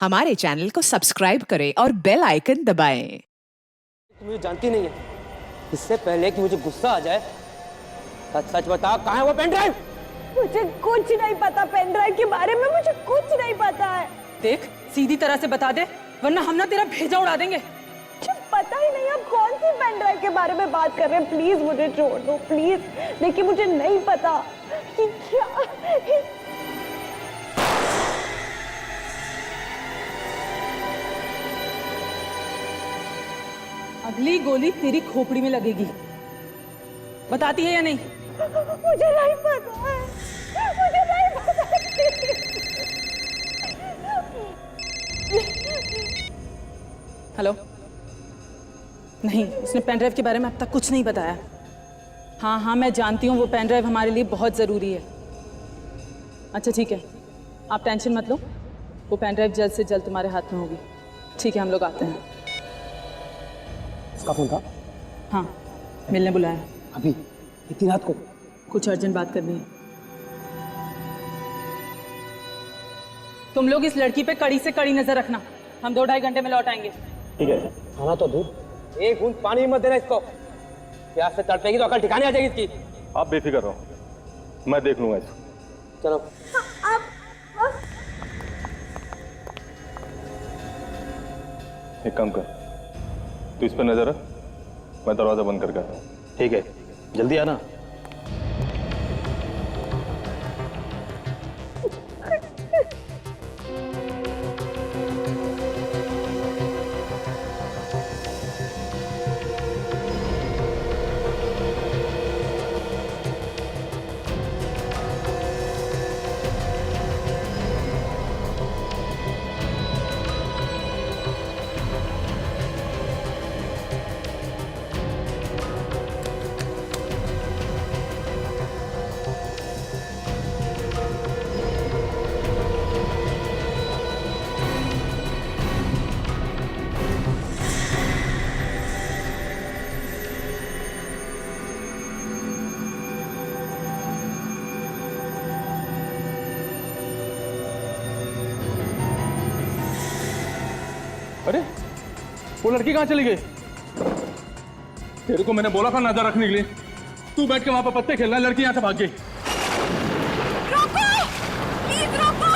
हमारे चैनल को सब्सक्राइब करें और बेल आइकन दबाएं। तुम मुझे जानती नहीं है। इससे पहले कि मुझे गुस्सा आ जाए, सच सच बता, कहाँ है वो पेन ड्राइव? मुझे कुछ नहीं पता पेन ड्राइव के बारे में, मुझे कुछ नहीं पता है। देख, सीधी तरह से बता दे, वरना हम ना तेरा भेजा उड़ा देंगे। मुझे पता ही नहीं आप कौन सी पेन ड्राइव के बारे में बात कर रहे हैं। प्लीज मुझे छोड़ दो, प्लीज। देखिए मुझे नहीं पता कि क्या अगली गोली तेरी खोपड़ी में लगेगी। बताती है या नहीं? मुझे नहीं पता है, मुझे नहीं पता। हेलो? नहीं, उसने पेन ड्राइव के बारे में अब तक कुछ नहीं बताया। हाँ, मैं जानती हूँ वो पेन ड्राइव हमारे लिए बहुत ज़रूरी है। अच्छा ठीक है, आप टेंशन मत लो, वो पेन ड्राइव जल्द से जल्द तुम्हारे हाथ में होगी। ठीक है, हम लोग आते हैं। उसका फोन था? हाँ, मिलने बुलाया। अभी इतनी रात को? कुछ अर्जेंट बात करनी है। तुम लोग इस लड़की पे कड़ी से कड़ी नजर रखना। हम 2-2.5 घंटे में लौट आएंगे। ठीक है। खाना तो दूध, एक बूंद पानी भी मत देना इसको। प्यास से तड़पेगी तो अकल ठिकाने आ जाएगी इसकी। आप बेफिक्र रहो, मैं देख लूंगा इसको। चलो। एक काम कर, तू इस पर नजर रख, मैं दरवाजा बंद करके आता हूँ। ठीक है, जल्दी आना। अरे वो लड़की कहाँ चली गई? तेरे को मैंने बोला था नजर रखने के लिए, तू बैठ के वहां पर पत्ते खेलना, लड़की यहाँ से भाग गई। रोको, प्लीज रोको,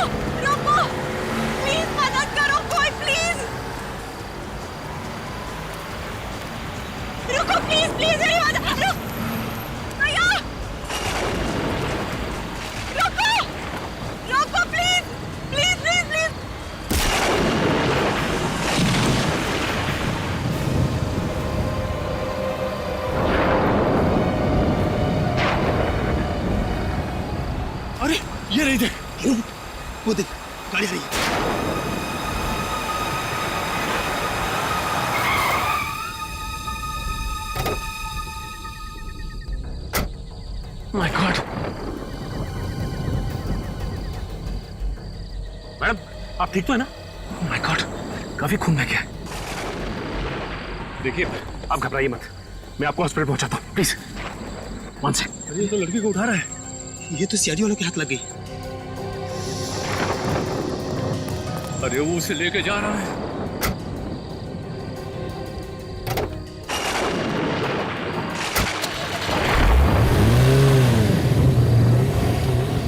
रोको, प्लीज मदद करो कोई, प्लीज रुको, प्लीज प्लीज मेरी मदद, भैया रोको, रोको प्लीज, प्लीज प्लीज प्लीज। अरे ये नहीं, देख वो देख, गाड़ी आई है। माय गॉड, मैडम आप ठीक तो है ना? माय गॉड, काफी खून बह गया है। देखिए आप घबराइए मत, मैं आपको हॉस्पिटल पहुंचाता हूँ, प्लीज। One second. अरे ये तो लड़की को उठा रहा है, ये तो सीआईडी वालों के हाथ लग गई। अरे वो उसे लेके जा रहा है।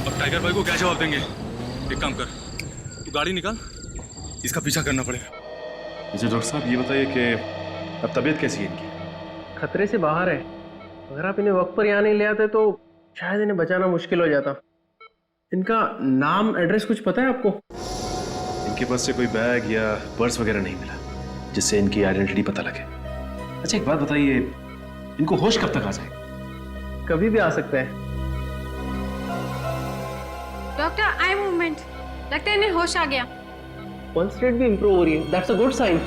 अब टाइगर भाई को क्या जवाब देंगे? एक काम कर, तू गाड़ी निकाल, इसका पीछा करना पड़ेगा। अच्छा डॉक्टर साहब ये बताइए कि अब तबीयत कैसी है इनकी? खतरे से बाहर है। अगर आप इन्हें वक्त पर यहाँ नहीं ले आते तो शायद इन्हें बचाना मुश्किल हो जाता। इनका नाम एड्रेस कुछ पता है आपको? इनके पास से कोई बैग या पर्स वगैरह नहीं मिला जिससे इनकी आइडेंटिटी पता लगे। अच्छा एक बात बताइए, इनको होश कब तक आ जाए? कभी भी आ सकता है। डॉक्टर आई मूवमेंट, लगता है इन्हें होश आ गया। पल्स रेट भी इंप्रूव हो रही है, that's a good sign.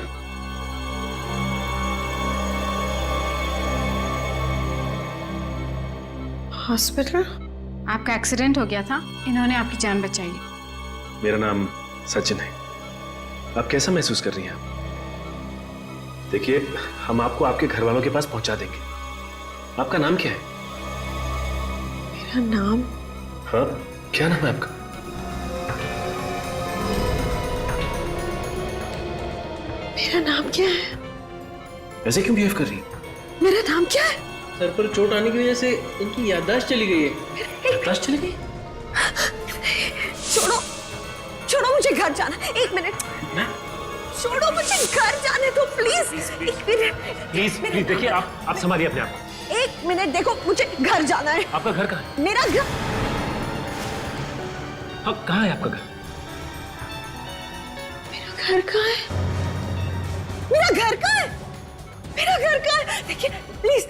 Hospital? आपका एक्सीडेंट हो गया था, इन्होंने आपकी जान बचाई। मेरा नाम सचिन है। आप कैसा महसूस कर रही हैं? देखिए हम आपको आपके घर वालों के पास पहुंचा देंगे। आपका नाम क्या है? मेरा नाम? हाँ क्या नाम है आपका? मेरा नाम क्या है? ऐसे क्यों बिहेव कर रही है? मेरा नाम क्या है? सर पर चोट आने की वजह से इनकी याददाश्त चली गई है। याददाश्त चली गई? छोड़ो, छोड़ो, मुझे घर जाना। 1 मिनट, छोड़ो, मुझे घर जाने दो प्लीज। 1 मिनट, प्लीज प्लीज देखिए, आप संभालिए अपने आप को। 1 मिनट, देखो मुझे घर जाना है। आपका घर कहाँ है? मेरा घर, हाँ कहाँ है आपका घर? मेरा घर कहाँ है? मेरा घर कहाँ है? मेरा घर कहाँ है? देखिए प्लीज,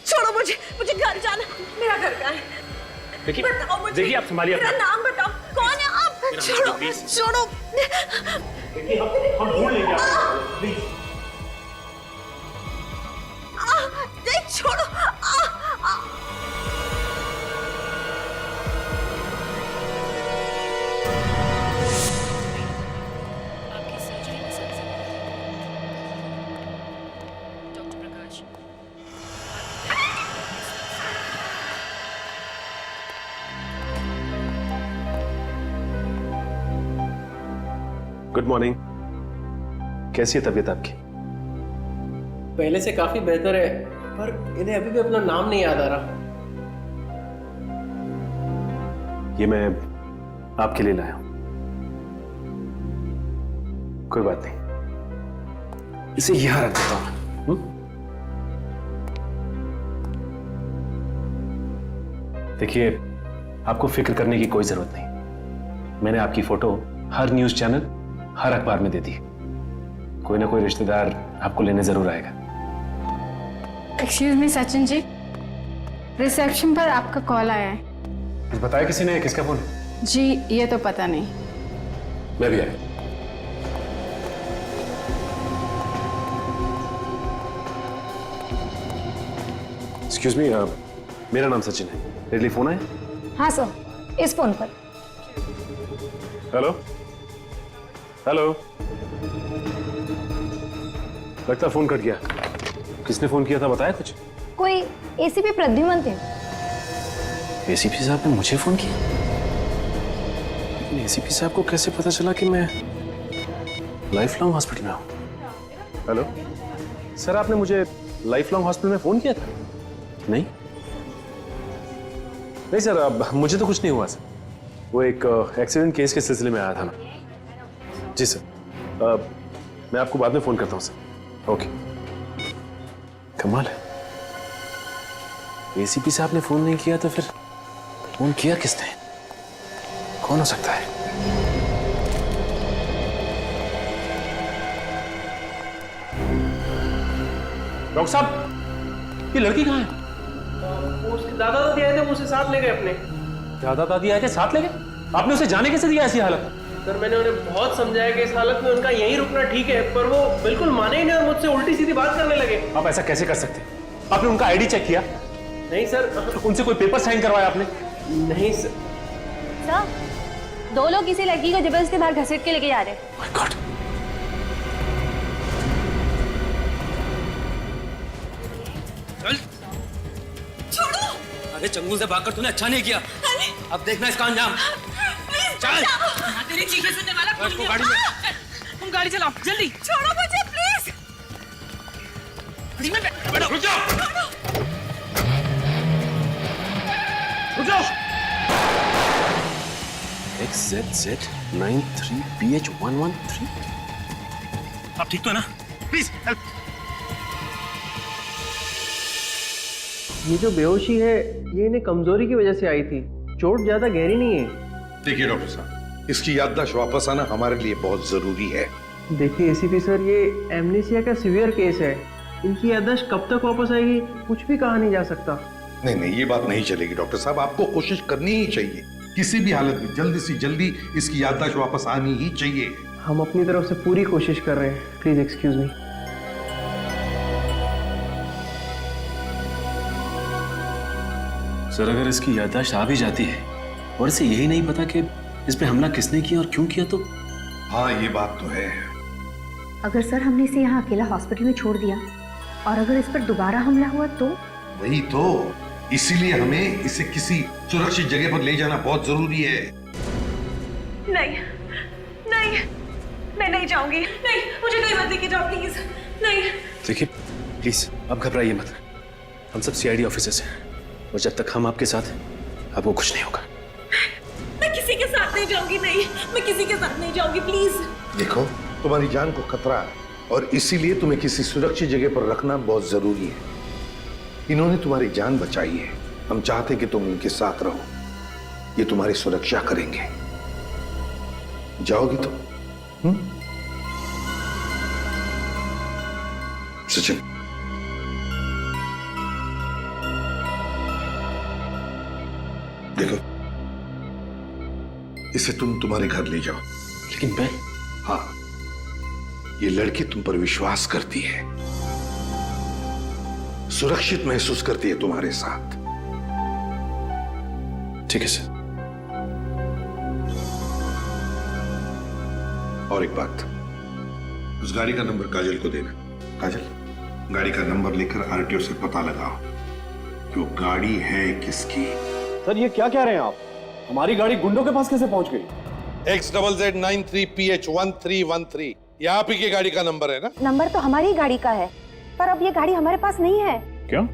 छोड़ो मुझे, मुझे घर जाना। मेरा घर कहाँ है? देखिए, बताओ मुझे। देखिए आप संभालिए मेरा अपना। नाम बताओ, कौन है आप? छोड़ो, छोड़ो। देखिए हम ढूंढ लेंगे आपको, प्लीज। नहीं, छोड़ो। Good morning. कैसी है तबीयत आपकी? पहले से काफी बेहतर है, पर इन्हें अभी भी अपना नाम नहीं याद आ रहा। ये मैं आपके लिए लाया हूं। कोई बात नहीं, इसे यहां रख देता हूं। देखिए, आपको फिक्र करने की कोई जरूरत नहीं। मैंने आपकी फोटो हर न्यूज चैनल, हर अखबार में दे दी। कोई ना कोई रिश्तेदार आपको लेने जरूर आएगा। Excuse me Sachin ji, reception पर आपका कॉल आया है। कुछ बताया किसी ने? किसका फोन? जी ये तो पता नहीं। मैं भी आया। एक्सक्यूज मी, मेरा नाम सचिन है। मेरे लिए फोन आया? हाँ सर, इस फोन पर। हेलो हेलो, लगता फोन कट गया। किसने फोन किया था, बताया कुछ? कोई एसीपी प्रद्युमन थे। एसीपी साहब ने मुझे फोन किया? लेकिन एसीपी साहब को कैसे पता चला कि मैं लाइफ लॉन्ग हॉस्पिटल में हूं? हेलो सर, आपने मुझे लाइफ लॉन्ग हॉस्पिटल में फोन किया था? नहीं नहीं सर, अब मुझे तो कुछ नहीं हुआ सर। वो एक एक्सीडेंट केस के सिलसिले में आया था ना। जी सर, मैं आपको बाद में फोन करता हूँ सर। ओके। कमाल है, एसीपी साहब ने फोन नहीं किया तो फिर फोन किया किसने? कौन हो सकता है? डॉक्टर साहब, ये लड़की कहाँ है? वो उसके दादा दादी आए थे, वो उसे साथ ले गए अपने। दादा दादी आए थे, साथ ले गए? आपने उसे जाने कैसे दिया ऐसी हालत? सर मैंने उन्हें बहुत समझाया कि इस हालत में उनका यहीं रुकना ठीक है, पर वो बिल्कुल माने ही नहीं और मुझसे उल्टी सीधी बात करने लगे। आप ऐसा कैसे कर सकते? आपने उनका आईडी चेक किया? नहीं सर। उनसे कोई पेपर साइन करवाया आपने? नहीं सर। सर, 2 लोग किसी लड़की को जबरदस्ती बाहर घसीट के लेके जा रहे हैं। My God. अरे चंगुल से भागकर तूने अच्छा नहीं किया। अब देखना इसका अंजाम। चल। तेरी चीखें सुनने वाला बस को गाड़ी में। तुम गाड़ी चलाओ जल्दी। छोड़ो मुझे प्लीज। बैठो, रुक जाओ। रुक जाओ। XZZ93BH113। आप ठीक तो है ना? Please help. ये जो बेहोशी है, ये इन्हें कमजोरी की वजह से आई थी। चोट ज्यादा गहरी नहीं है। देखिए डॉक्टर साहब, इसकी याददाश्त वापस आना हमारे लिए बहुत जरूरी है। देखिए एसीपी सर, ये एमनेसिया का सीवियर केस है। इनकी याददाश्त कब तक वापस आएगी कुछ भी कहा नहीं जा सकता। नहीं, ये बात नहीं चलेगी डॉक्टर साहब। आपको कोशिश करनी ही चाहिए, किसी भी हालत में जल्दी से जल्दी इसकी याददाश्त वापस आनी ही चाहिए। हम अपनी तरफ से पूरी कोशिश कर रहे हैं। Please excuse me. सर, अगर इसकी याददाश्त आ भी जाती है और इसे यही नहीं पता कि इस पे हमला किसने किया और क्यों किया, तो हाँ ये बात तो है। अगर सर हमने इसे यहाँ अकेला हॉस्पिटल में छोड़ दिया और अगर इस पर दोबारा हमला हुआ तो? वही तो, इसीलिए हमें इसे किसी सुरक्षित जगह पर ले जाना बहुत जरूरी है। नहीं, नहीं, मैंने नहीं जाऊंगी, नहीं, मुझे कहीं मत लेके जाओ प्लीज, नहीं। देखिए प्लीज आप घबराइए मत, हम सब सीआईडी ऑफिसर्स हैं और जब तक हम आपके साथ हैं आपको कुछ नहीं होगा। मैं किसी के साथ नहीं जाऊंगी, नहीं, मैं किसी के साथ नहीं जाऊंगी प्लीज। देखो तुम्हारी जान को खतरा है और इसीलिए तुम्हें किसी सुरक्षित जगह पर रखना बहुत जरूरी है। इन्होंने तुम्हारी जान बचाई है, हम चाहते कि तुम इनके साथ रहो, ये तुम्हारी सुरक्षा करेंगे। जाओगी तुम? सचिन देखो, इसे तुम तुम्हारे घर ले जाओ। लेकिन मैं, हाँ, ये लड़की तुम पर विश्वास करती है, सुरक्षित महसूस करती है तुम्हारे साथ। ठीक है सर। और एक बात, उस गाड़ी का नंबर काजल को देना। काजल, गाड़ी का नंबर लेकर आरटीओ से पता लगाओ कि वो गाड़ी है किसकी। सर ये क्या कह रहे हैं आप? हमारी गाड़ी गुंडों के पास कैसे पहुंच गई? XZZ93PH1313, ये आप ही की गाड़ी का नंबर है ना? नंबर तो हमारी गाड़ी का है, पर अब ये गाड़ी हमारे पास नहीं है। क्यों?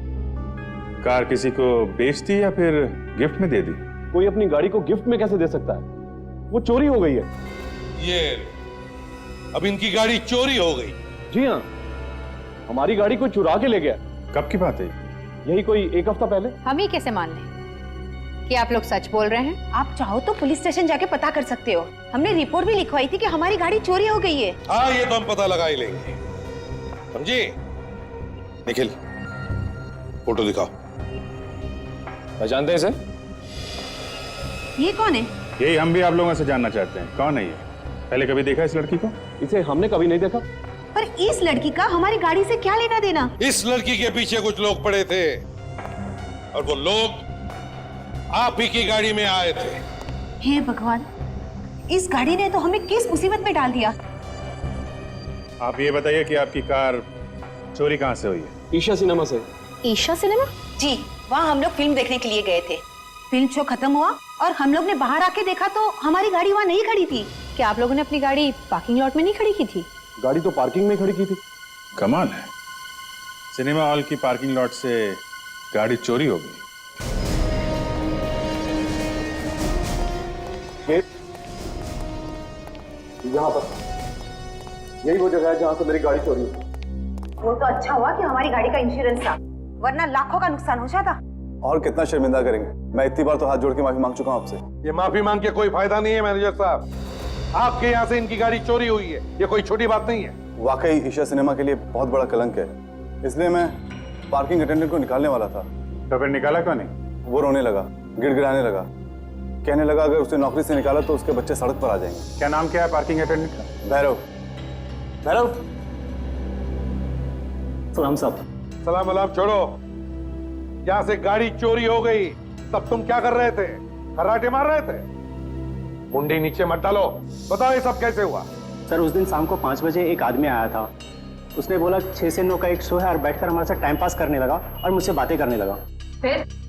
कार किसी को बेच दी या फिर गिफ्ट में दे दी? कोई अपनी गाड़ी को गिफ्ट में कैसे दे सकता है? वो चोरी हो गई है। ये अब इनकी गाड़ी चोरी हो गई। जी हाँ, हमारी गाड़ी कोई चुरा के ले गया। कब की बात है? यही कोई 1 हफ्ता पहले। हम ही कैसे मान लें कि आप लोग सच बोल रहे हैं? आप चाहो तो पुलिस स्टेशन जाके पता कर सकते हो। हमने रिपोर्ट भी लिखवाई थी कि हमारी गाड़ी चोरी हो गई है। हाँ, ये तो हम पता लगा ही लेंगे, समझी? निखिल, फोटो दिखाओ। पहचानते हैं सर? ये कौन है? यही हम भी आप लोगों से जानना चाहते हैं, कौन है ये? पहले कभी देखा इस लड़की को? इसे हमने कभी नहीं देखा। पर इस लड़की का हमारी गाड़ी से क्या लेना देना? इस लड़की के पीछे कुछ लोग पड़े थे और वो लोग आप ही की गाड़ी में आए थे। हे भगवान, इस गाड़ी ने तो हमें किस मुसीबत में डाल दिया। आप ये बताइए कि आपकी कार चोरी कहाँ से हुई है? ईशा सिनेमा से। ईशा सिनेमा? जी, वहाँ हम लोग फिल्म देखने के लिए गए थे। फिल्म शो खत्म हुआ और हम लोग ने बाहर आके देखा तो हमारी गाड़ी वहाँ नहीं खड़ी थी। क्या आप लोगों ने अपनी गाड़ी पार्किंग लॉट में नहीं खड़ी की थी? गाड़ी तो पार्किंग में खड़ी की थी। कमाल है, सिनेमा हॉल की पार्किंग लॉट से गाड़ी चोरी हो गई। यहाँ पर यही वो जगह है जहाँ से मेरी गाड़ी चोरी हुई। वो तो अच्छा हुआ कि हमारी गाड़ी का इंश्योरेंस था, वरना लाखों का नुकसान हो जाता। और कितना शर्मिंदा करेंगे? मैं इतनी बार तो हाथ जोड़ के माफी मांग चुका हूँ आपसे। ये माफी मांग के कोई फायदा नहीं है मैनेजर साहब, आपके यहाँ से इनकी गाड़ी चोरी हुई है, ये कोई छोटी बात नहीं है। वाकई ईशा सिनेमा के लिए बहुत बड़ा कलंक है, इसलिए मैं पार्किंग अटेंडेंट को निकालने वाला था। तो फिर निकाला क्यों नहीं? वो रोने लगा, गिड़गिड़ाने लगा, कहने लगा अगर उसे नौकरी से निकाला तो उसके बच्चे सड़क पर आ जाएंगे। क्या नाम क्या है पार्किंग अटेंडेंट का? भैरव। भैरव, सलाम साहब। सलाम वलाम छोड़ो, यहाँ से गाड़ी चोरी हो गई, तब तुम क्या कर रहे थे? खर्राटे मार रहे थे? मुंडी नीचे मत डालो, बताओ ये सब कैसे हुआ? सर उस दिन शाम को 5 बजे एक आदमी आया था, उसने बोला 6 से 9 का एक शो है और बैठकर हमारे साथ टाइम पास करने लगा और मुझसे बातें करने लगा।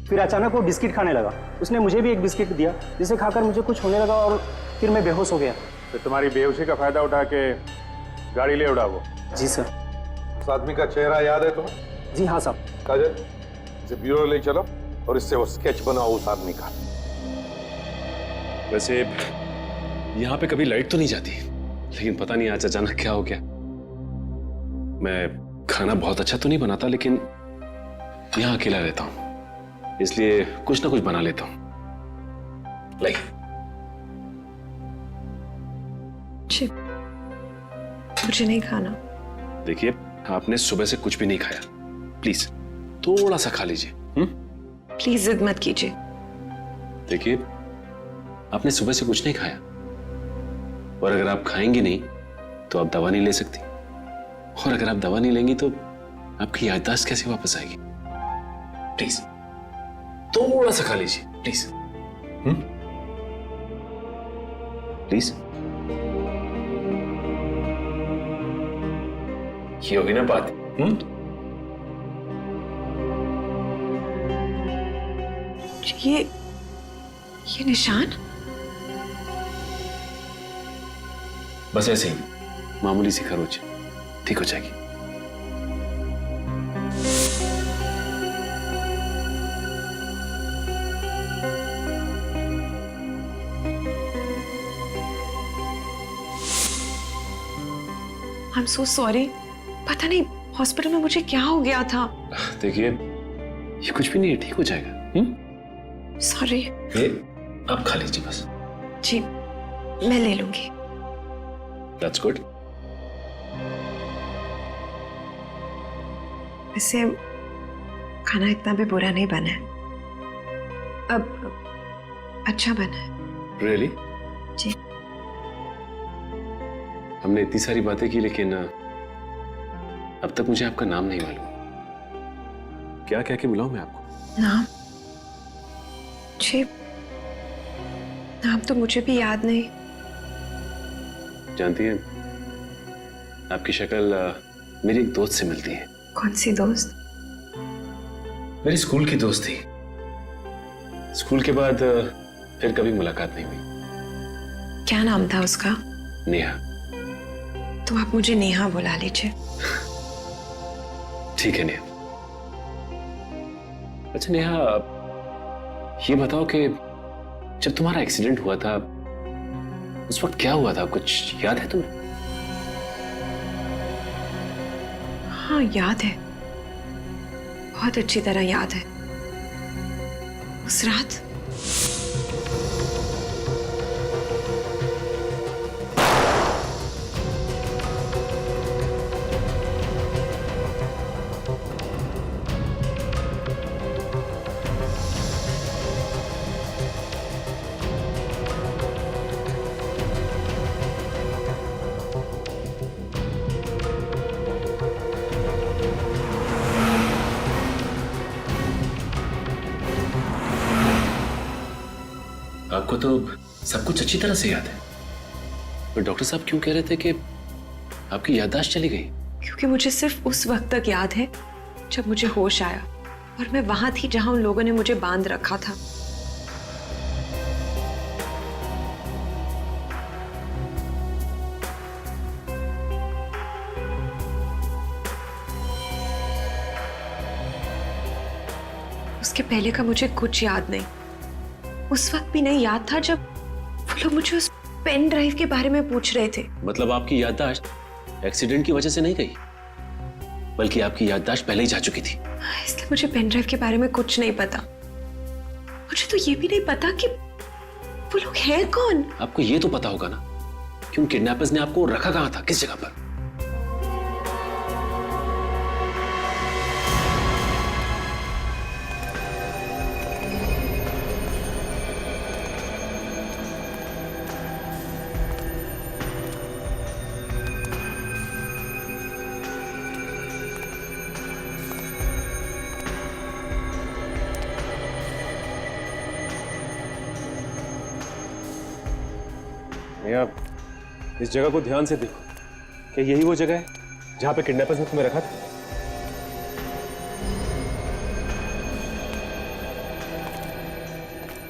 फिर अचानक वो बिस्किट खाने लगा, उसने मुझे भी एक बिस्किट दिया जिसे खाकर मुझे कुछ होने लगा और फिर मैं बेहोश हो गया। तो तुम्हारी बेहोशी का फायदा उठा के गाड़ी ले उड़ा वो? जी सर। उस आदमी का चेहरा याद है तुम्हें? जी हाँ साहब। काजल, इसे ब्यूरो ले चलो और इससे वो स्केच बनाओ उस आदमी का। वैसे यहाँ पे कभी लाइट तो नहीं जाती, लेकिन पता नहीं आज अचानक क्या हो गया। मैं खाना बहुत अच्छा तो नहीं बनाता, लेकिन यहाँ अकेला रहता हूँ, इसलिए कुछ ना कुछ बना लेता हूँ। लाइक मुझे नहीं खाना। देखिए, आपने सुबह से कुछ भी नहीं खाया, प्लीज थोड़ा सा खा लीजिए। प्लीज जिद मत कीजिए। देखिए, आपने सुबह से कुछ नहीं खाया, और अगर आप खाएंगे नहीं तो आप दवा नहीं ले सकती, और अगर आप दवा नहीं लेंगी तो आपकी याददाश्त कैसे वापस आएगी? प्लीज थोड़ा सा खा लीजिए, प्लीज। प्लीज। ये होगी ना बात? ये निशान? बस ऐसे ही, मामूली सी खरोच, ठीक हो जाएगी। I am so sorry. पता नहीं हॉस्पिटल में मुझे क्या हो गया था। देखिए, ये कुछ भी नहीं है, ठीक हो जाएगा। सॉरी। ये आप खा लीजिए बस। जी, मैं ले लूंगी। That's good. वैसे खाना इतना भी बुरा नहीं बना है, अब अच्छा बना है। Really? जी। हमने इतनी सारी बातें की, लेकिन अब तक मुझे आपका नाम नहीं मालूम। क्या कह के बुलाऊं मैं आपको? नाम? जी, नाम तो मुझे भी याद नहीं। जानती हैं, आपकी शक्ल मेरी एक दोस्त से मिलती है। कौन सी दोस्त? मेरी स्कूल की दोस्त थी। स्कूल के बाद फिर कभी मुलाकात नहीं हुई। क्या नाम था उसका? नेहा। तो आप मुझे नेहा बुला लीजिए। ठीक है नेहा। अच्छा नेहा, ये बताओ कि जब तुम्हारा एक्सीडेंट हुआ था उस वक्त क्या हुआ था, कुछ याद है तुम्हें? हाँ याद है, बहुत अच्छी तरह याद है। उस रात आपको तो सब कुछ अच्छी तरह से याद है, पर डॉक्टर साहब क्यों कह रहे थे कि आपकी याददाश्त चली गई? क्योंकि मुझे सिर्फ उस वक्त तक याद है जब मुझे होश आया और मैं वहां थी जहां उन लोगों ने मुझे बांध रखा था। उसके पहले का मुझे कुछ याद नहीं। उस वक्त भी नहीं याद था जब वो लोग मुझे उस पेन ड्राइव के बारे में पूछ रहे थे। मतलब आपकी याददाश्त एक्सीडेंट की वजह से नहीं गई, बल्कि आपकी याददाश्त पहले ही जा चुकी थी। इसलिए मुझे पेन ड्राइव के बारे में कुछ नहीं पता। मुझे तो ये भी नहीं पता कि वो लोग हैं कौन। आपको ये तो पता होगा ना कि उन किडनैपर्स ने आपको रखा कहां था, किस जगह पर? आप इस जगह को ध्यान से देखो, क्या यही वो जगह है जहां पे किडनैपर्स ने तुम्हें रखा था?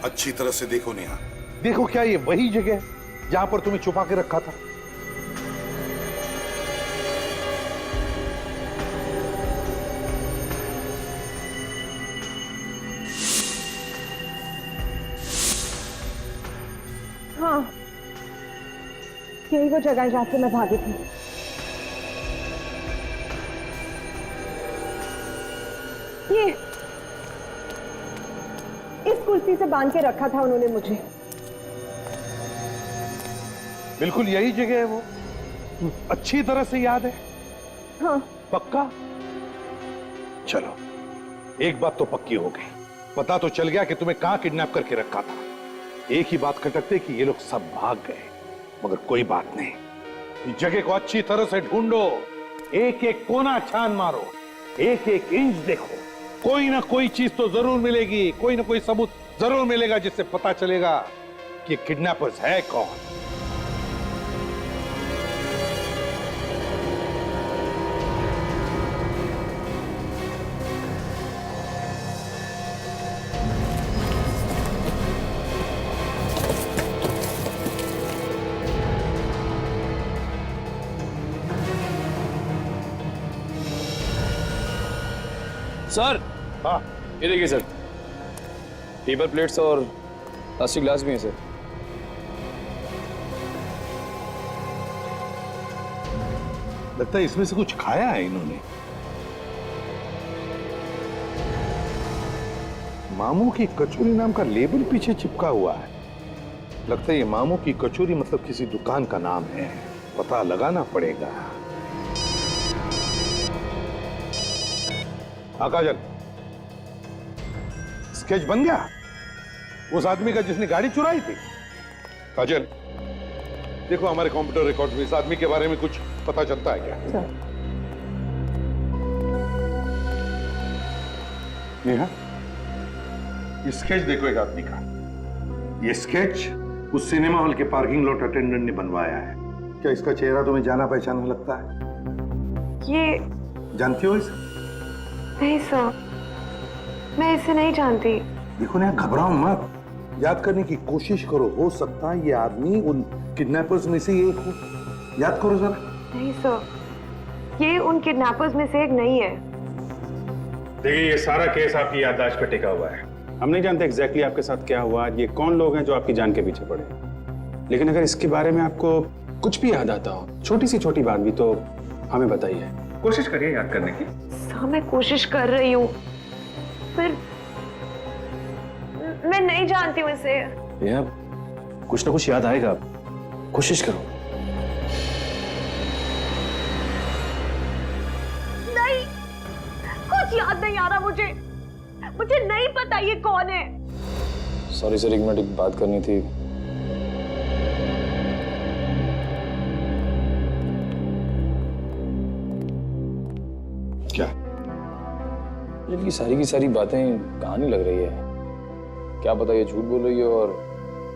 अच्छी तरह से देखो नेहा, देखो क्या ये वही जगह है जहां पर तुम्हें छुपा के रखा था? हाँ, यही वो जगह है जहां से मैं भागी थी। ये इस कुर्सी से बांध के रखा था उन्होंने मुझे। बिल्कुल यही जगह है वो, अच्छी तरह से याद है? हाँ। पक्का? चलो, एक बात तो पक्की हो गई, पता तो चल गया कि तुम्हें कहां किडनैप करके रखा था। एक ही बात खटकते कि ये लोग सब भाग गए, मगर कोई बात नहीं, इस जगह को अच्छी तरह से ढूंढो, एक एक कोना छान मारो, एक एक इंच देखो, कोई ना कोई चीज तो जरूर मिलेगी, कोई ना कोई सबूत जरूर मिलेगा जिससे पता चलेगा कि किडनैपर्स है कौन। सर हाँ ये देखिए सर, पेपर प्लेट्स और प्लास्टिक ग्लास भी हैं सर। लगता है इसमें से कुछ खाया है इन्होंने। मामू की कचौरी नाम का लेबल पीछे चिपका हुआ है। लगता है ये मामू की कचौरी मतलब किसी दुकान का नाम है। पता लगाना पड़ेगा। आकाजल, स्केच बन गया उस आदमी का जिसने गाड़ी चुराई थी? काजल, देखो हमारे कंप्यूटर रिकॉर्ड में इस आदमी के बारे में कुछ पता चलता है क्या? नेहा, ये स्केच देखो एक आदमी का। ये स्केच उस सिनेमा हॉल के पार्किंग लॉट अटेंडेंट ने बनवाया है। क्या इसका चेहरा तुम्हें जाना पहचाना लगता है? ये जानती हो इसे? नहीं सर, मैं इसे नहीं जानती। देखो ना, घबराओ मत, याद करने की कोशिश करो। हो सकता है ये आदमी उन किडनैपर्स में से एक हो। याद करो जरा। नहीं सर, ये उन किडनैपर्स में से एक नहीं है। देखिए, ये सारा केस आपकी याददाश्त पे टिका हुआ है। हम नहीं जानते एग्जैक्टली आपके साथ क्या हुआ, ये कौन लोग हैं जो आपकी जान के पीछे पड़े। लेकिन अगर इसके बारे में आपको कुछ भी याद आता हो, छोटी सी छोटी बात भी, तो हमें बताइए। कोशिश करिए याद करने की। सर, मैं कोशिश कर रही हूँ, पर मैं नहीं जानती हूँ इसे। नेहा, कुछ ना कुछ याद आएगा, कोशिश करो। नहीं, कुछ याद नहीं आ रहा मुझे नहीं पता ये कौन है। सॉरी सर, एक मिनट, एक बात करनी थी। क्या? ये सारी की सारी बातें कहानी लग रही है। क्या पता ये झूठ बोल रही है और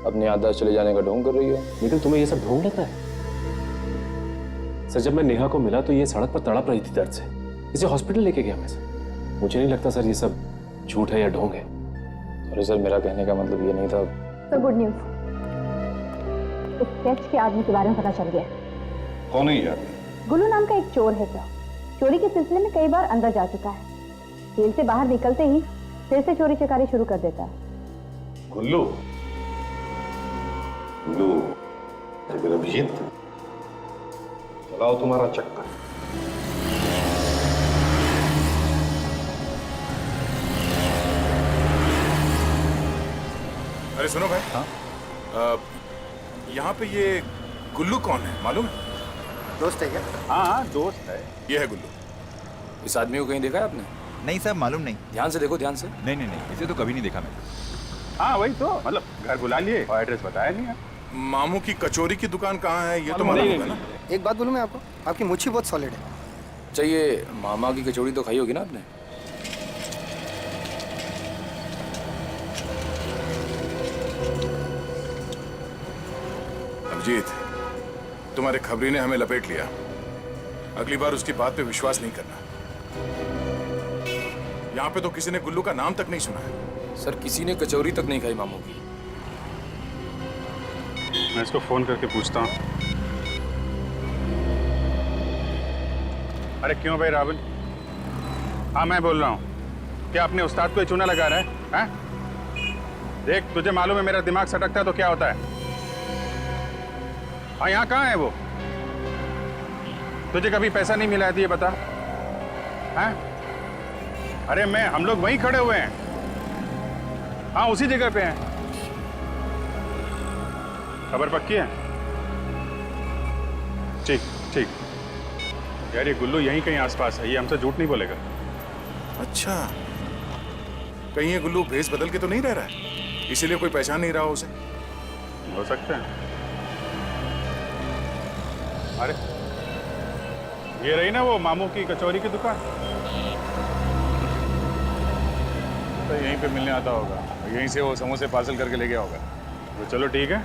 अपने याददाश्त चले जाने का ढोंग कर रही है। लेकिन तुम्हें ये सब ढोंग लग रहा है? सर, जब मैं नेहा को मिला तो ये सड़क पर तड़प रही थी दर्द से। इसे हॉस्पिटल लेके गया मैं सर। मुझे नहीं लगता सर ये सब झूठ है या ढोंग है। अरे सर, मेरा कहने का मतलब ये नहीं था। तो गुड न्यूज, इस स्केच के आदमी के बारे में पता चल गया। कौन है ये? गुल्लू नाम का एक चोर है सर। चोरी के सिलसिले में कई बार अंदर जा चुका है। जेल से बाहर निकलते ही फिर से चोरी चकारी शुरू कर देता है। गुल्लू? गुल्लू, फिर अभिजीत, लगाओ तुम्हारा चक्कर। अरे सुनो भाई। हाँ? यहाँ पे ये गुल्लू कौन है मालूम है? दोस्त है क्या? हाँ, दोस्त है। ये है गुल्लू। इस आदमी को कहीं देखा है आपने? नहीं सर, मालूम नहीं। ध्यान से देखो, ध्यान से। नहीं नहीं नहीं, इसे तो कभी नहीं देखा मैंने। हाँ वही तो, मतलब घर बुला लिए और एड्रेस बताया नहीं है। मामू की कचौरी की दुकान कहाँ है ये तो मालूम होगा ना? एक बात बोलूं मैं आपको, आपकी मुच्छी बहुत सॉलिड है। चाहिए, मामा की कचौड़ी तो खाई होगी ना आपने? अभिजीत, तुम्हारे खबरी ने हमें लपेट लिया। अगली बार उसकी बात पे विश्वास नहीं करना। यहाँ पे तो किसी ने गुल्लू का नाम तक नहीं सुना है। सर, किसी ने कचौरी तक नहीं खाई मामू की। मैं इसको फोन करके पूछता हूँ। अरे क्यों भाई रावल? हाँ मैं बोल रहा हूँ। क्या अपने उस्ताद को ही चूना लगा रहा है? देख, तुझे मालूम है मेरा दिमाग सटकता है तो क्या होता है। हाँ, यहाँ कहाँ है वो? तुझे कभी पैसा नहीं मिला है ये बता। हैं? अरे हम लोग वहीं खड़े हुए हैं। हाँ, उसी जगह पे हैं। खबर पक्की है? ठीक ठीक। यार ये गुल्लू यहीं कहीं आसपास है, ये हमसे झूठ नहीं बोलेगा। अच्छा, कहीं ये गुल्लू भेस बदल के तो नहीं रह रहा है, इसीलिए कोई पहचान नहीं रहा हो उसे? हो सकता है। अरे ये रही ना वो मामू की कचौरी की दुकान, तो यहीं पे मिलने आता होगा। यहीं से वो समोसे पार्सल करके ले गया होगा। तो चलो ठीक है,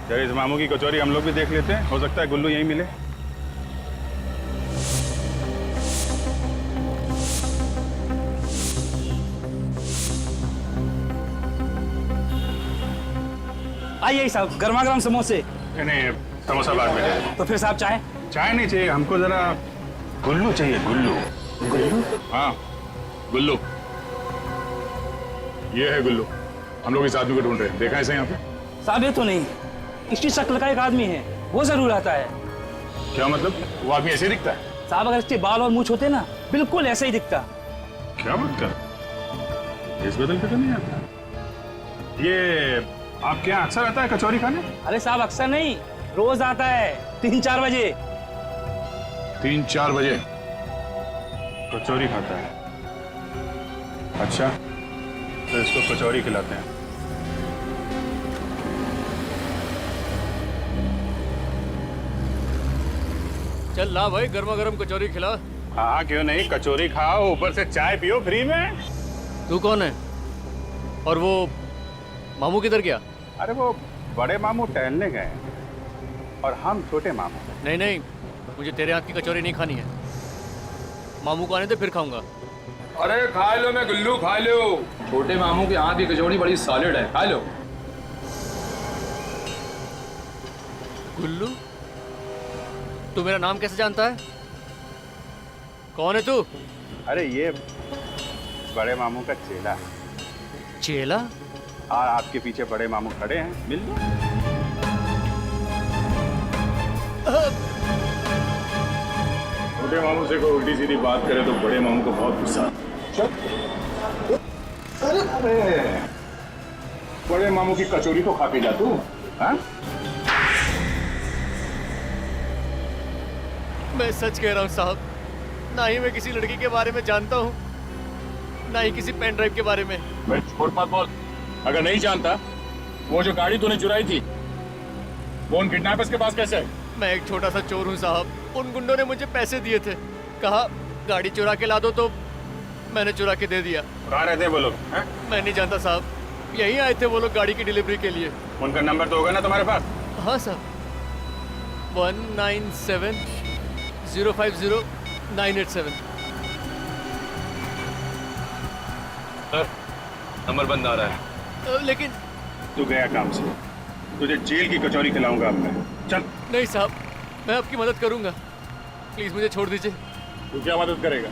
चलिए इस मामू की कचौरी हम लोग भी देख लेते हैं। हो सकता है गुल्लू यहीं मिले। आइए साहब, गर्मा गर्म समोसे। नहीं, समोसा बाद में। तो फिर साहब चाय? चाय नहीं चाहिए हमको, जरा गुल्लू चाहिए। गुल्लू? गुल्लू? हाँ, गुल्लू, ये है गुल्लू। हम लोग इस आदमी को ढूंढ रहे हैं। देखा है इसे यहाँ पे? साहब ये तो नहीं, इसकी शक्ल का एक आदमी है, वो जरूर आता है। क्या मतलब? वो आदमी ऐसे ही दिखता है? साहब अगर इसके बाल और मूछ होते ना, बिल्कुल ऐसे ही दिखता। क्या बात कर? इस बदल के तो नहीं आता। ये आपके यहाँ अक्सर आता है कचौरी खाने? अरे साहब अक्सर नहीं, रोज आता है 3-4 बजे। 3-4 बजे कचौरी खाता है? अच्छा, तो इसको कचौरी खिलाते हैं। चल ला भाई, गर्मा गर्म कचौरी खिला। हाँ क्यों नहीं, कचौरी खाओ, ऊपर से चाय पियो फ्री में। तू कौन है? और वो मामू किधर गया? अरे वो बड़े मामू टहलने गए हैं और हम छोटे मामू। नहीं नहीं, मुझे तेरे हाथ की कचौरी नहीं खानी है। मामू को आने दे, फिर खाऊंगा। अरे खा लो, मैं गुल्लू खा लो। छोटे मामू के हाथ की कचौड़ी बड़ी सॉलिड है, खा लो। गुल्लू, तू मेरा नाम कैसे जानता है? कौन है तू? अरे ये बड़े मामू का चेला है। चेला? और आपके पीछे बड़े मामू खड़े हैं, मिल लो। छोटे मामू से कोई उल्टी सीधी बात करे तो बड़े मामू को बहुत गुस्सा आता है। बड़े मामू की कचौरी तो खा के जा तू, हाँ? मैं सच कह रहा हूँ साहब, ना ही मैं किसी लड़की के बारे में जानता हूँ, ना ही किसी पेन ड्राइव के बारे में। मैं छोड़ मत बोल। अगर नहीं जानता, वो जो गाड़ी तूने चुराई थी, वो उन किडनैपर्स के पास कैसे है? मैं एक छोटा सा चोर हूँ साहब। उन गुंडों ने मुझे पैसे दिए थे, कहा गाड़ी चुरा के ला दो, तो मैंने चुरा के दे दिया। कहाँ रहते हैं वो लोग? मैं नहीं जानता साहब, यहीं आए थे वो लोग गाड़ी की डिलीवरी के लिए। उनका नंबर तो होगा ना तुम्हारे पास? हाँ साहब, 1970500987। सर, नंबर बंद आ रहा है। लेकिन तू गया काम से, तुझे जेल की कचौरी खिलाऊंगा अब मैं। चल। नहीं साहब, मैं आपकी मदद करूंगा, प्लीज मुझे छोड़ दीजिए। तू क्या मदद करेगा?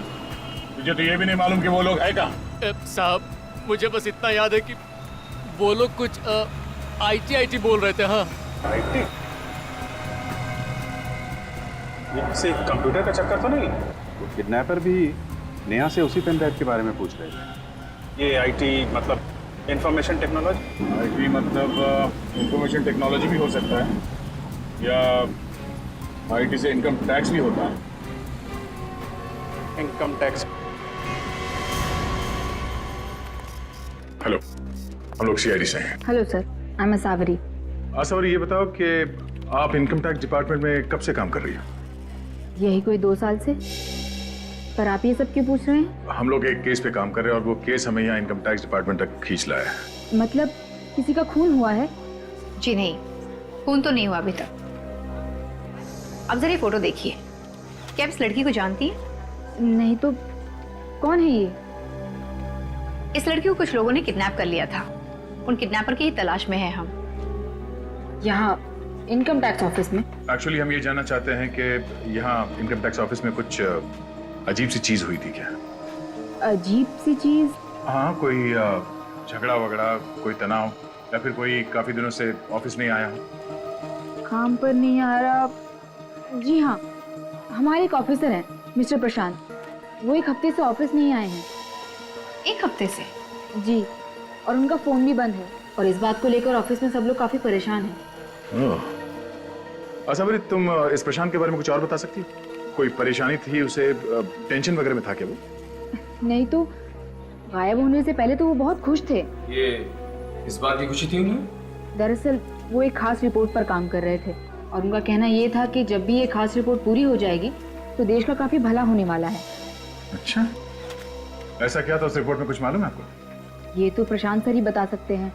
तुझे तो ये भी नहीं मालूम कि वो लोग है कहाँ? साहब मुझे बस इतना याद है कि वो लोग कुछ IT बोल रहे थे। हाँ, IT? ये किसी कंप्यूटर का चक्कर तो नहीं? वो किडनैपर भी नेहा से उसी पेन ड्राइव के बारे में पूछ रहे थे। ये IT मतलब इंफॉर्मेशन टेक्नोलॉजी? IT मतलब इंफॉर्मेशन टेक्नोलॉजी भी हो सकता है, या IT से इनकम टैक्स भी होता है। Income tax. हेलो, हम लोग CID से हैं। हेलो सर, आई एम सावरी। सावरी, ये बताओ कि आप इनकम टैक्स डिपार्टमेंट में कब से काम कर रही हो? यही कोई 2 साल से। पर आप ये सब क्यों पूछ रहे हैं? हम लोग एक केस पे काम कर रहे हैं और वो केस हमें यहाँ इनकम टैक्स डिपार्टमेंट तक खींच लाया है। मतलब किसी का खून हुआ है? जी नहीं, खून तो नहीं हुआ अभी तक। अब जरा ये फोटो देखिए, क्या आप इस लड़की को जानती हैं? नहीं तो कौन है ये? इस लड़की को कुछ लोगों ने किडनैप कर लिया था। उन किडनैपर की ही तलाश में है हम। यहाँ इनकम टैक्स ऑफिस में? एक्चुअली हम ये जानना चाहते हैं कि यहाँ इनकम टैक्स ऑफिस में कुछ अजीब सी चीज हुई थी क्या? अजीब सी चीज? हाँ, कोई झगड़ा वगड़ा, कोई तनाव, या फिर कोई काफी दिनों से ऑफिस नहीं आया? काम पर नहीं आ रहा? जी हाँ, हमारे एक ऑफिसर हैं मिस्टर प्रशांत, वो 1 हफ्ते से ऑफिस नहीं आए हैं। 1 हफ्ते से? जी, और उनका फोन भी बंद है, और इस बात को लेकर ऑफिस में सब लोग काफी परेशान हैं। अच्छा भाई, तुम इस प्रशांत के बारे में कुछ और बता सकती हो? कोई परेशानी थी उसे, टेंशन वगैरह में था क्या वो? नहीं तो गायब होने से पहले तो वो बहुत खुश थे। ये इस बात की खुशी थी उन्हें? दरअसल वो एक खास रिपोर्ट पर काम कर रहे थे, और उनका कहना ये था कि जब भी ये खास रिपोर्ट पूरी हो जाएगी तो देश का काफी भला होने वाला है। अच्छा, ऐसा क्या था उस रिपोर्ट में, कुछ मालूम है आपको? ये तो प्रशांत सर ही बता सकते हैं,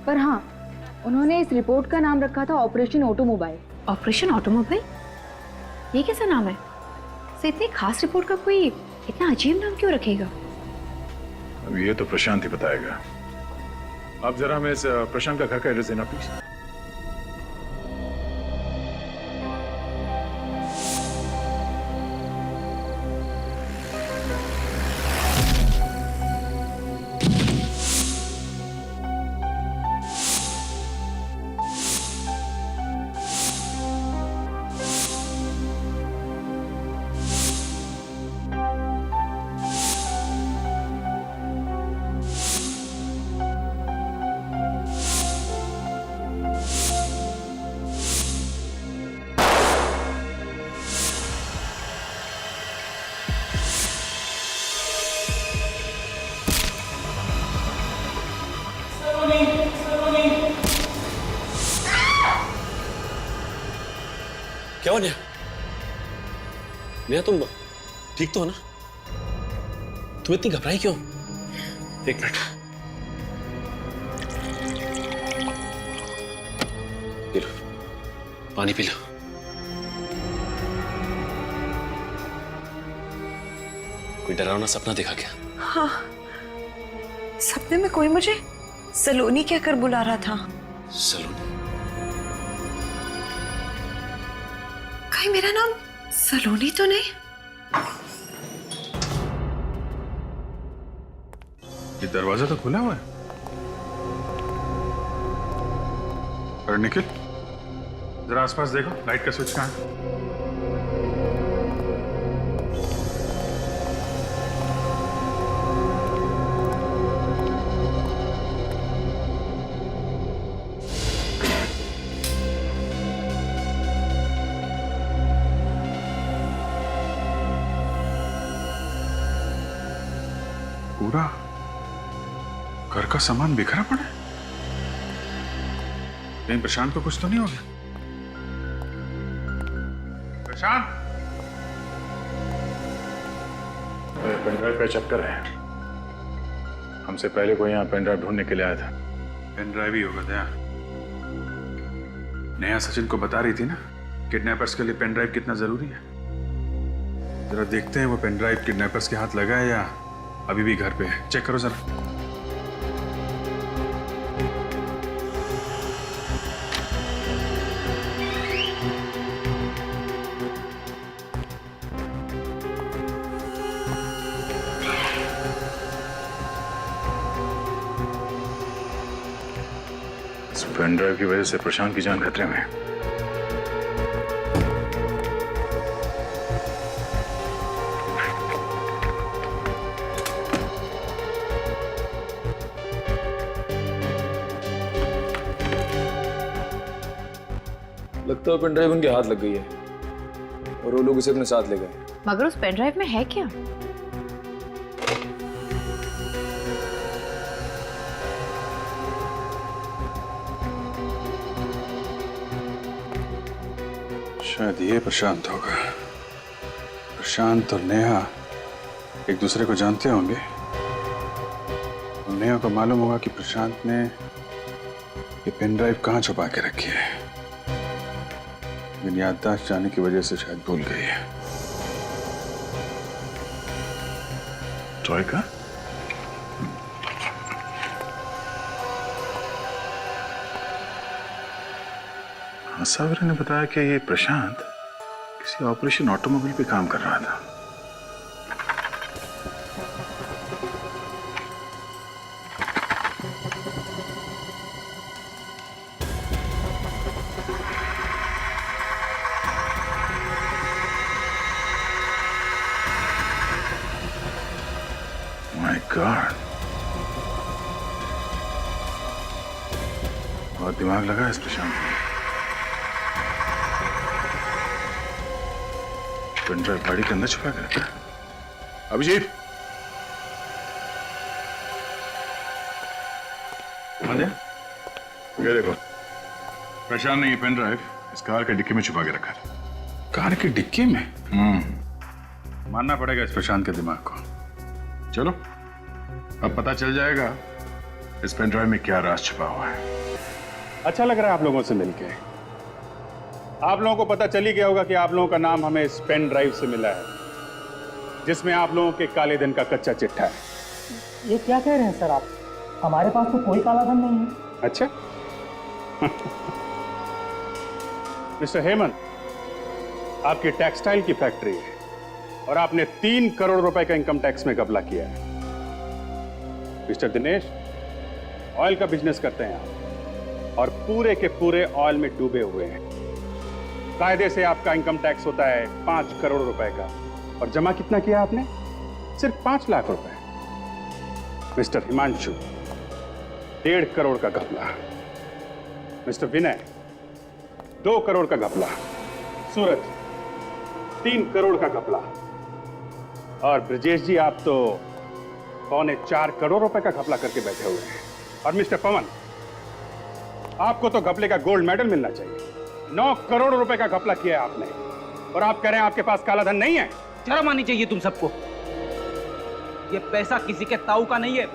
पर हाँ, उन्होंने इस रिपोर्ट का नाम रखा था ऑपरेशन ऑटोमोबाइल। Operation automobile? ये कैसा नाम है? तो इतनी खास रिपोर्ट का कोई इतना अजीब नाम क्यों रखेगा? अब ये तो प्रशांत ही बताएगा। आप जरा हमें इस प्रशांत का घर का एड्रेस देना प्लीज। क्या हुआ नेहा? नेहा तुम ठीक तो हो ना? तुम इतनी घबराई क्यों? एक मिनट, पी लो, पानी पी लो। कोई डरावना सपना देखा क्या? हाँ, सपने में कोई मुझे सलोनी कहकर बुला रहा था। सलोनी? कहीं मेरा नाम सलोनी तो नहीं? ये दरवाजा तो खुला हुआ है। अरे निखिल, जरा आसपास देखो, लाइट का स्विच कहाँ है? पूरा घर का सामान बिखरा पड़ा है। कहीं प्रशांत को कुछ तो नहीं हो गया? प्रशांत, पेनड्राइव का चक्कर है। हमसे पहले कोई यहाँ पेनड्राइव ढूंढने के लिए आया था। पेनड्राइव ही होगा दया। नेहा सचिन को बता रही थी ना किडनैपर्स के लिए पेनड्राइव कितना जरूरी है। जरा देखते हैं वो पेनड्राइव किडनैपर्स के हाथ लगा है या अभी भी घर पे है। चेक करो जरा। इस पेनड्राइव की वजह से प्रशांत की जान खतरे में है। लगता है पेन ड्राइव उनके हाथ लग गई है और वो लोग इसे अपने साथ ले गए। मगर उस पेन ड्राइव में है क्या? शायद ये प्रशांत होगा। प्रशांत और नेहा एक दूसरे को जानते होंगे। और नेहा को मालूम होगा कि प्रशांत ने ये पेन ड्राइव कहाँ छुपा के रखी है। लेकिन याददाश्त जाने की वजह से शायद भूल गई है। टॉय का? हाँ, सागर ने बताया कि ये प्रशांत किसी ऑपरेशन ऑटोमोबाइल पे काम कर रहा था। माय गॉड, बहुत दिमाग लगा इस प्रशांत ने। पेनड्राइव गाड़ी के अंदर छुपा कर रखा है। अभिजीत, ये देखो, प्रशांत ने ये पेनड्राइव इस कार के डिक्की में छुपा के रखा है। कार की डिक्की में? मानना पड़ेगा इस प्रशांत के दिमाग को। चलो, अब पता चल जाएगा इस पेनड्राइव में क्या राज छुपा हुआ है। अच्छा लग रहा है आप लोगों से मिलके। आप लोगों को पता चल ही गया होगा कि आप लोगों का नाम हमें इस पेन ड्राइव से मिला है, जिसमें आप लोगों के काले धन का कच्चा चिट्ठा है। ये क्या कह रहे हैं सर आप? हमारे पास तो कोई काला धन नहीं है। अच्छा। मिस्टर हेमंत, आपकी टेक्सटाइल की फैक्ट्री है और आपने 3 करोड़ रुपए का इनकम टैक्स में घपला किया है। मिस्टर दिनेश, ऑयल का बिजनेस करते हैं आप और पूरे के पूरे ऑयल में डूबे हुए हैं। कायदे से आपका इनकम टैक्स होता है 5 करोड़ रुपए का, और जमा कितना किया आपने? सिर्फ 5 लाख रुपए। मिस्टर हिमांशु, 1.5 करोड़ का घपला। मिस्टर विनय, 2 करोड़ का घपला। सूरज, 3 करोड़ का घपला। और ब्रजेश जी, आप तो 3.25 करोड़ रुपए का घपला करके बैठे हुए हैं। और मिस्टर पवन, आपको तो घपले का गोल्ड मेडल मिलना चाहिए। 9 करोड़ रुपए का घपला किया है आपने, और आप कह रहे हैं आपके पास काला धन नहीं है। शर्म आनी चाहिए तुम सबको। ये पैसा किसी के ताऊ का नहीं है,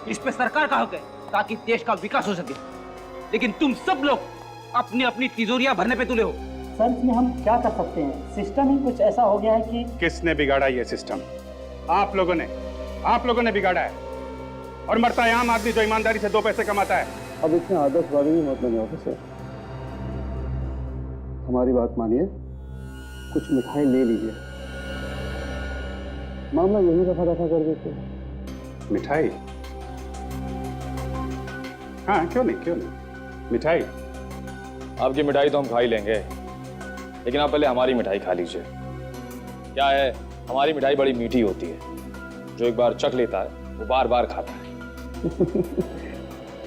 इस पे सरकार का हक है ताकि देश का विकास हो सके। लेकिन तुम सब लोग अपनी अपनी तिजोरियां भरने पे तुले हो। सर इसमें हम क्या कर सकते हैं? सिस्टम ही कुछ ऐसा हो गया है कि किसने बिगाड़ा ये सिस्टम? आप लोगों ने बिगाड़ा है। और मरता है आम आदमी जो ईमानदारी से 2 पैसे कमाता है। अब इतने आदर्शवादी भी मत बने ऑफिसर, हमारी बात मानिए, कुछ मिठाई ले लीजिए, मामला यही रफा कर देते। मिठाई? हाँ, क्यों नहीं मिठाई। आपकी मिठाई तो हम खा ही लेंगे, लेकिन आप पहले हमारी मिठाई खा लीजिए। क्या है, हमारी मिठाई बड़ी मीठी होती है, जो एक बार चख लेता है वो बार बार खाता है।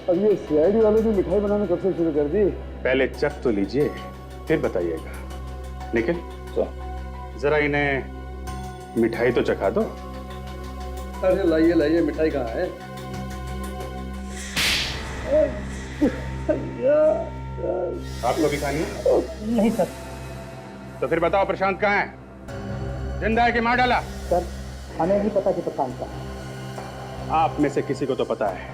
अब ये सीआईडी वालों ने मिठाई बनाना कब से शुरू कर दी? पहले चख तो लीजिए, फिर बताइएगा। निखिल, जरा इन्हें मिठाई तो चखा दो। अरे लाइए मिठाई कहाँ है? आपको भी खानी है? नहीं सर। तो फिर बताओ प्रशांत कहाँ है? जिंदा है कि मार डाला? सर हमें नहीं पता कि प्रशांत का। आप में से किसी को तो पता है।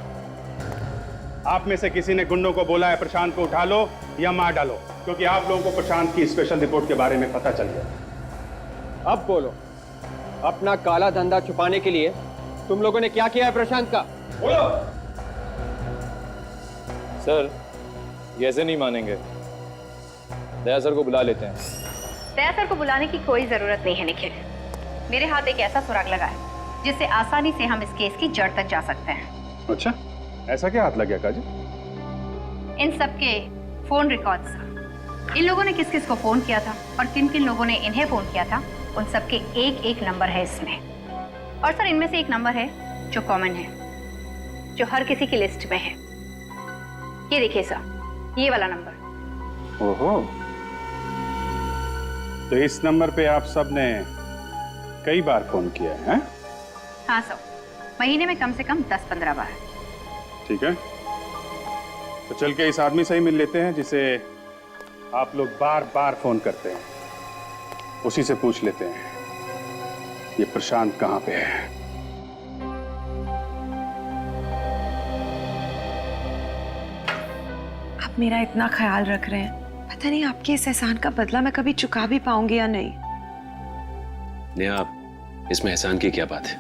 आप में से किसी ने गुंडों को बोला है प्रशांत को उठा लो या मार डालो, क्योंकि आप लोगों को प्रशांत की स्पेशल रिपोर्ट के बारे में पता चल गया। अब बोलो, अपना काला धंधा छुपाने के लिए तुम लोगों ने क्या किया है प्रशांत का? बोलो। सर ये ऐसे नहीं मानेंगे, दया सर को बुला लेते हैं। दया सर को बुलाने की कोई जरूरत नहीं है निखिल। मेरे हाथ एक ऐसा सुराग लगा है जिससे आसानी से हम इस केस की जड़ तक जा सकते हैं। अच्छा, ऐसा क्या हाथ लग गया काजल? इन सबके फोन रिकॉर्ड्स, इन लोगों ने किस किस को फोन किया था और किन किन लोगों ने इन्हें फोन किया था, उन सबके एक एक नंबर है इसमें। और सर इनमें से एक नंबर है जो कॉमन है, जो हर किसी की लिस्ट में है। ये देखिए सर, ये वाला नंबर। ओहो, तो इस नंबर पे आप सब ने कई बार फोन किया है? हाँ सर, महीने में कम से कम 10-15 बार। ठीक है, तो चल के इस आदमी से ही मिल लेते हैं जिसे आप लोग बार बार फोन करते हैं। उसी से पूछ लेते हैं ये प्रशांत कहाँ पे है। आप मेरा इतना ख्याल रख रहे हैं, पता नहीं आपके इस एहसान का बदला मैं कभी चुका भी पाऊंगी या नहीं। नेहा, इसमें एहसान की क्या बात है?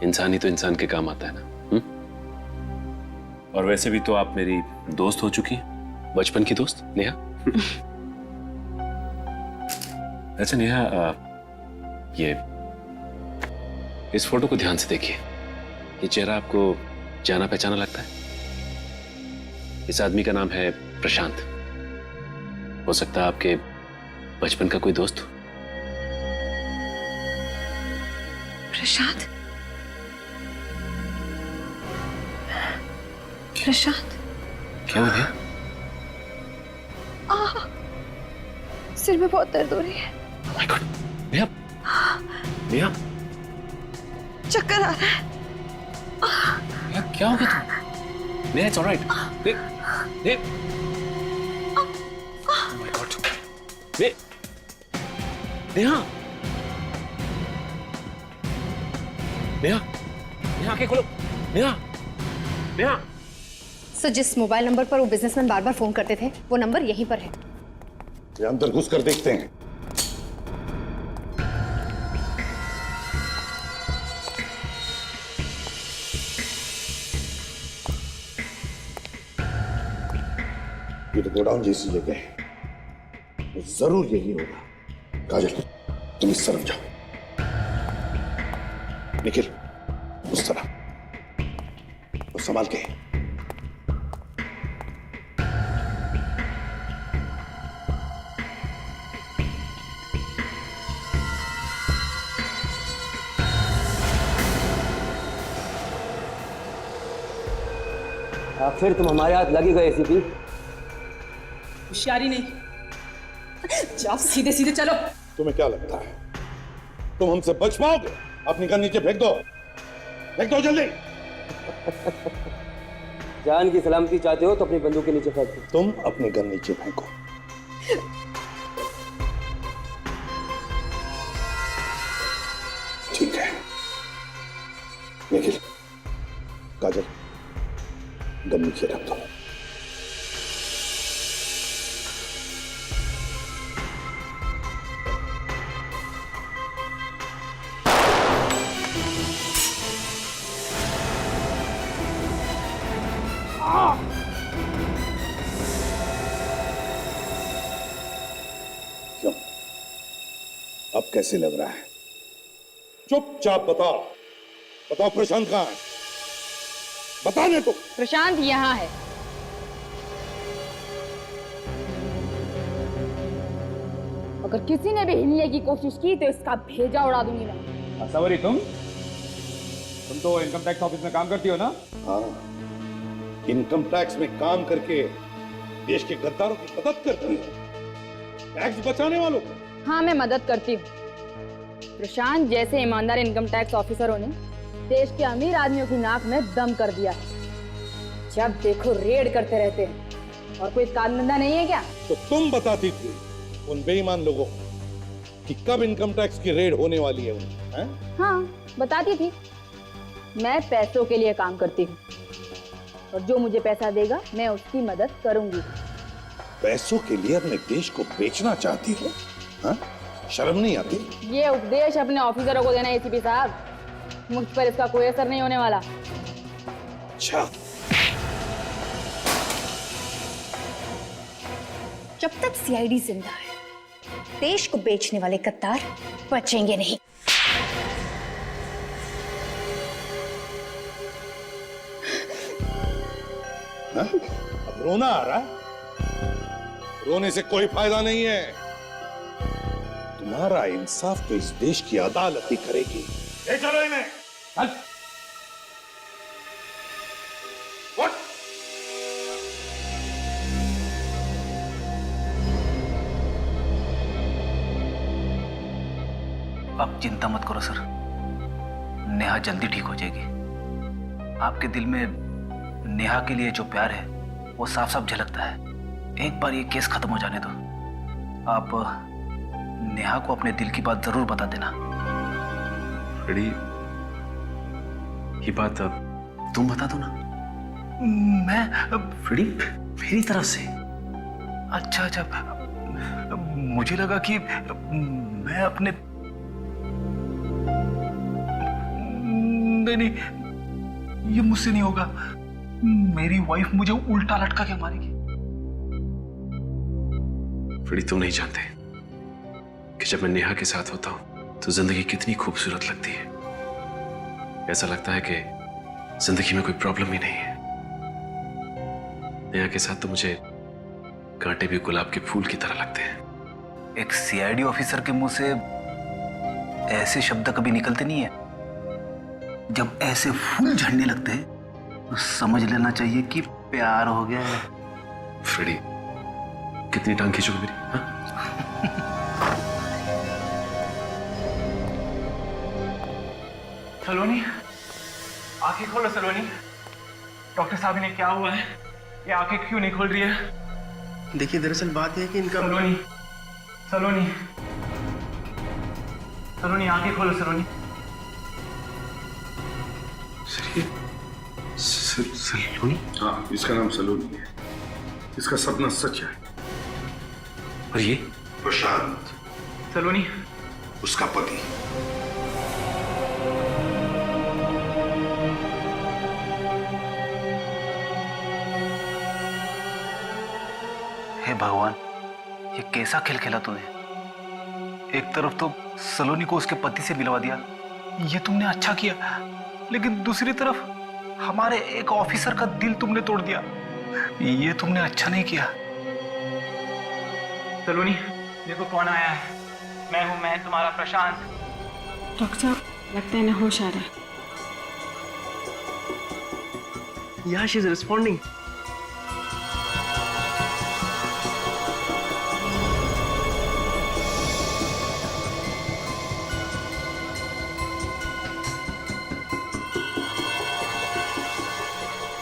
इंसान ही तो इंसान के काम आता है ना। और वैसे भी तो आप मेरी दोस्त हो चुकी हैं, बचपन की दोस्त नेहा। अच्छा नेहा, ये इस फोटो को ध्यान से देखिए। ये चेहरा आपको जाना पहचाना लगता है? इस आदमी का नाम है प्रशांत। हो सकता है आपके बचपन का कोई दोस्त हो। प्रशांत? प्रशांत? क्या हो गया? सिर में बहुत दर्द हो रही है। माय गॉड, नेहा, नेहा, चक्कर आ रहा है। नेहा क्या हो गया तुम? Neha, it's alright. My God, Neha, Neha, Neha आंखें खोलो। नेहा, नेहा। सर जिस मोबाइल नंबर पर वो बिजनेसमैन बार बार फोन करते थे, वो नंबर यहीं पर है। अंदर घुस कर देखते हैं। ये तो गोडाउन जैसी जगह है, तो जरूर यही होगा। काजल, तुम इस तरफ जाओ, निखिल उस तरफ, और संभाल के। फिर तुम हमारे हाथ लगी गए एसीपी। होशियारी नहीं, जाओ सीधे सीधे चलो। तुम्हें क्या लगता है तुम हमसे बच पाओगे? अपनी गन नीचे फेंक दो, फेंक दो जल्दी। जान की सलामती चाहते हो तो अपनी बंदूक के नीचे फेंक दो। तुम अपने गन नीचे फेंको। ठीक है निखिल, काजल गन नीचे रख दो। क्यों, अब कैसे लग रहा है? चुपचाप बताओ, बताओ प्रशांत कहाँ है? बताने तो। प्रशांत यहाँ है। अगर किसी ने भी हिलने की कोशिश की तो इसका भेजा उड़ा दूंगी मैं। सवरी, तुम तो इनकम टैक्स ऑफिस में काम करती हो ना? हाँ, इनकम टैक्स में काम करके देश के गद्दारों की मदद करती हो, टैक्स बचाने वालों को। हाँ, मैं मदद करती हूँ। प्रशांत जैसे ईमानदार इनकम टैक्स ऑफिसरों ने देश के अमीर आदमियों की नाक में दम कर दिया है। जब देखो रेड करते रहते हैं, और कोई काम धंधा नहीं है क्या? तो तुम बताती थी उन बेईमान लोगों को कि कब इनकम टैक्स की रेड होने वाली है उन्हें, हैं? हाँ, बताती थी। मैं पैसों के लिए काम करती हूँ, और जो मुझे पैसा देगा मैं उसकी मदद करूंगी। पैसों के लिए अपने देश को बेचना चाहती हो? हाँ? शर्म नहीं आती? ये उपदेश अपने ऑफिसरों को देना एसीपी साहब, मुझ पर इसका कोई असर नहीं होने वाला। अच्छा, जब तक सीआईडी जिंदा है, देश को बेचने वाले गद्दार बचेंगे नहीं। हाँ? अब रोना आ रहा है? रोने से कोई फायदा नहीं है। तुम्हारा इंसाफ तो इस देश की अदालत ही करेगी। ले चलो इन्हें। चल। उठ। आप चिंता मत करो सर, नेहा जल्दी ठीक हो जाएगी। आपके दिल में नेहा के लिए जो प्यार है वो साफ साफ झलकता है। एक बार ये केस खत्म हो जाने दो। आप नेहा को अपने दिल की बात जरूर बता देना। फ्रेडी, ये बात तुम बता दो ना। मैं फ्रेडी, मेरी तरफ से। अच्छा अच्छा, मुझे लगा कि मैं अपने नहीं, ये मुझसे नहीं होगा। मेरी वाइफ मुझे उल्टा लटका के मारेगी। फ्रेडी, तुम नहीं जानते कि जब मैं नेहा के साथ होता हूं तो जिंदगी कितनी खूबसूरत लगती है। ऐसा लगता है कि जिंदगी में कोई प्रॉब्लम ही नहीं है। नेहा के साथ तो मुझे कांटे भी गुलाब के फूल की तरह लगते हैं। एक सीआईडी ऑफिसर के मुंह से ऐसे शब्द कभी निकलते नहीं है। जब ऐसे फूल झड़ने लगते हैं तो समझ लेना चाहिए कि प्यार हो गया है। फ्रेडी, कितनी टांग खींचोगे मेरी? हाँ? सलोनी, आंखें खोलो सलोनी। डॉक्टर साहब, इन्हें क्या हुआ है? ये आंखें क्यों नहीं खोल रही है? देखिए, दरअसल बात यह है कि इनका सलोनी, सलोनी, सलोनी, आंखें खोलो सलोनी। सलोनी? हाँ, इसका नाम सलोनी है। इसका सपना सच है। और ये? प्रशांत। सलोनी, उसका पति। हे भगवान, ये कैसा खेल खेला तूने? एक तरफ तो सलोनी को उसके पति से मिलवा दिया, ये तुमने अच्छा किया, लेकिन दूसरी तरफ हमारे एक ऑफिसर का दिल तुमने तोड़ दिया, ये तुमने अच्छा नहीं किया। सलोनी, देखो कौन आया है। मैं तुम्हारा प्रशांत। डॉक्टर साहब, लगता है ना होश आ रहा है। Yeah, she's responding.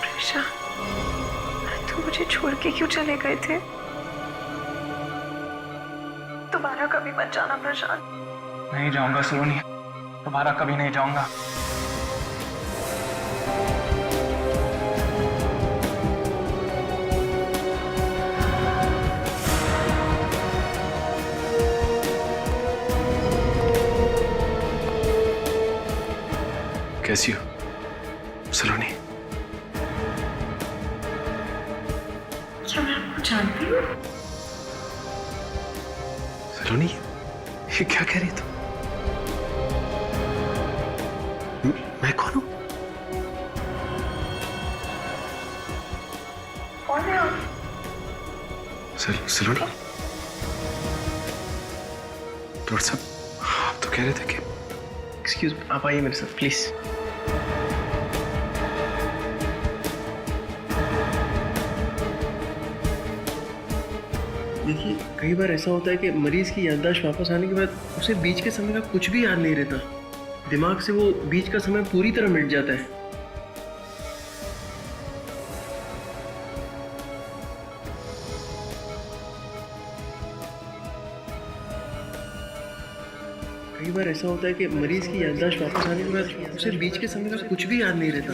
प्रशांत, छोड़ के क्यों चले गए थे? दोबारा कभी मत जाना प्रशांत। नहीं जाऊंगा सलोनी, दोबारा कभी नहीं जाऊंगा। कैसी हो सलोनी? क्या मैं आपको जानती हूँ? सलोनी, ये क्या कह रही तुम? मैं कौन हूं? कौन है आप? सलोनी, डॉक्टर साहब आप तो कह रहे थे कि एक्सक्यूज मी, आप आइए मेरे साथ प्लीज। देखिए, कई बार ऐसा होता है कि मरीज की याददाश्त वापस आने के बाद उसे बीच के समय का कुछ भी याद नहीं रहता। दिमाग से वो बीच का समय पूरी तरह मिट जाता है। कई बार ऐसा होता है कि मरीज की याददाश्त वापस आने के बाद उसे बीच के समय का कुछ भी याद नहीं रहता।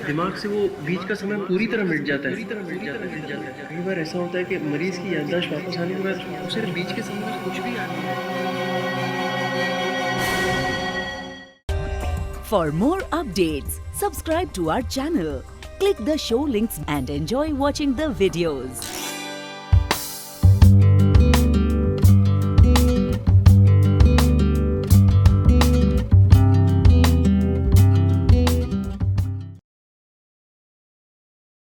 दिमाग से वो बीच का समय पूरी तरह मिट जाता है। कई बार ऐसा होता है कि मरीज की याददाश्त वापस आने के बाद उसे बीच के समय का कुछ भी याद नहीं रहता। For more updates, subscribe to our channel, click the show links and enjoy watching the videos.